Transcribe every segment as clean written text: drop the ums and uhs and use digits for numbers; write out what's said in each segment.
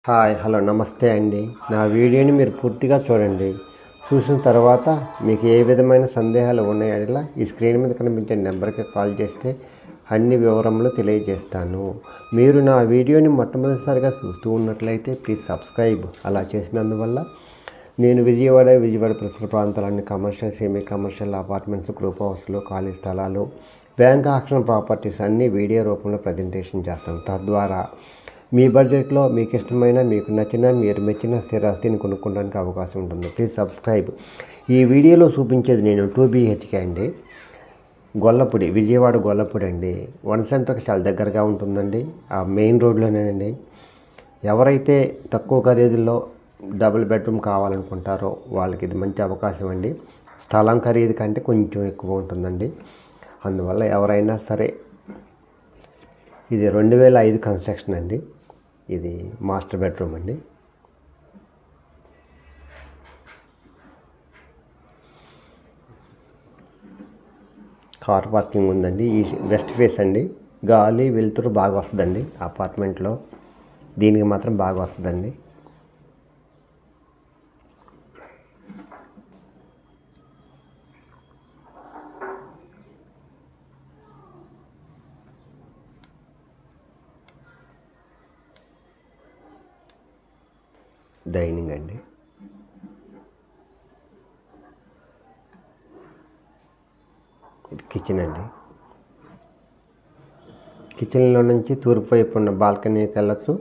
Hi hello నమస్తే అండి. నా వీడియోని మీరు పూర్తిగా చూడండి. చూసిన తర్వాత మీకు ఏ విధమైన సందేహాలు ఉన్నాయో ఈ స్క్రీన్ మీద కనిపించే నెంబర్కి కాల్ చేస్తే అన్ని వివరములు తెలియజేస్తాను. మీరు నా వీడియోని మొట్టమొదటిసారిగా చూస్తూ ఉన్నట్లయితే ప్లీజ్ సబ్స్క్రైబ్. అలా చేసినందువల్ల నేను విజయవాడ పరిసర ప్రాంతాలన్నీ commercial, semi commercial, apartments, group హౌస్లు, ఖాళీ స్థలాలు, బ్యాంక్ ఆక్షన్ ప్రాపర్టీస్ అన్నీ వీడియో రూపంలో ప్రజెంటేషన్ చేస్తాను. తద్వారా మీ బడ్జెట్లో మీకు ఇష్టమైన, మీకు నచ్చిన, మీరు మెచ్చిన స్థిరాస్తిని కొనుక్కోవడానికి అవకాశం ఉంటుంది. Please subscribe. ఈ వీడియోలో చూపించేది నేను 2 BHK అండి, గొల్లపూడి, విజయవాడ గొల్లపూడి అండి. వన్ సెంటర్కి చాలా దగ్గరగా ఉంటుందండి. ఆ మెయిన్ రోడ్లోనేనండి. ఎవరైతే తక్కువ ఖరీదుల్లో డబుల్ బెడ్రూమ్ కావాలనుకుంటారో వాళ్ళకి ఇది మంచి అవకాశం అండి. స్థలం ఖరీదు కంటే కొంచెం ఎక్కువ ఉంటుందండి. అందువల్ల ఎవరైనా సరే, ఇది 2005 కన్స్ట్రక్షన్ అండి. ఇది మాస్టర్ బెడ్రూమ్ అండి. కార్ పార్కింగ్ ఉందండి. ఈ వెస్ట్ ఫేస్ అండి. గాలి వెలుతురు బాగా వస్తుందండి అపార్ట్మెంట్లో. దీనికి మాత్రం బాగా వస్తుందండి. డైనింగ్ అండి. ఇది కిచెన్ అండి. కిచెన్లో నుంచి తూర్పు వైపు ఉన్న బాల్కనీకి వెళ్ళొచ్చు,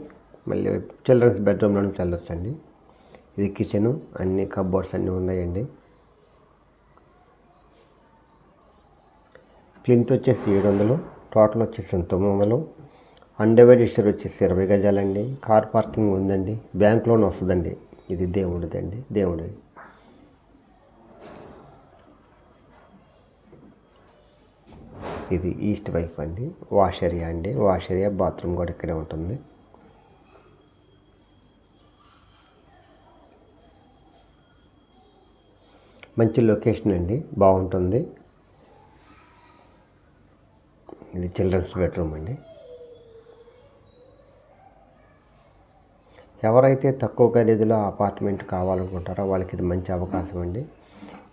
మళ్ళీ చిల్డ్రన్స్ బెడ్రూమ్లో నుంచి వెళ్ళొచ్చు అండి. ఇది కిచెను. అన్ని కబోర్డ్స్ అన్నీ ఉన్నాయండి. ప్లింత్ వచ్చేసి 700, టోటల్ వచ్చేసి 900, అన్డివైడెడ్ షేర్ వచ్చేసి 20 గజాలండి. కార్ పార్కింగ్ ఉందండి. బ్యాంక్ లోన్ వస్తుందండి. ఇది దేవుడిదండి, దేవుడి. ఇది ఈస్ట్ వైపు అండి. వాష్ ఏరియా అండి. వాష్ ఏరియా, బాత్రూమ్ కూడా ఇక్కడే ఉంటుంది. మంచి లొకేషన్ అండి, బాగుంటుంది. ఇది చిల్డ్రన్స్ బెడ్రూమ్ అండి. ఎవరైతే తక్కువ ఖరీదులో అపార్ట్మెంట్ కావాలనుకుంటారో వాళ్ళకి ఇది మంచి అవకాశం అండి.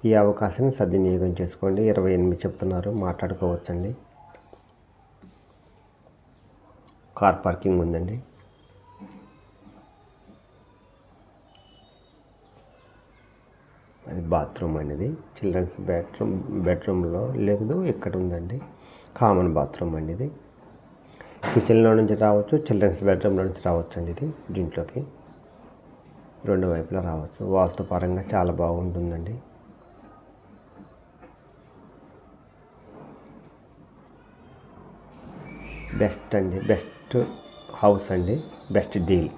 ఈ అవకాశాన్ని సద్వినియోగం చేసుకోండి. 28 చెప్తున్నారు, మాట్లాడుకోవచ్చండి. కార్ పార్కింగ్ ఉందండి. అది బాత్రూమ్ అనేది. చిల్డ్రన్స్ బెడ్రూమ్లో లేదు, ఇక్కడ ఉందండి. కామన్ బాత్రూమ్ అండి. ఇది కిచెన్లో నుంచి రావచ్చు, చిల్డ్రన్స్ బెడ్రూమ్లో నుంచి రావచ్చు అండి. ఇది దీంట్లోకి 2 వైపులా రావచ్చు. వాస్తు పరంగా చాలా బాగుంటుందండి. బెస్ట్ అండి, బెస్ట్ హౌస్ అండి, బెస్ట్ డీల్.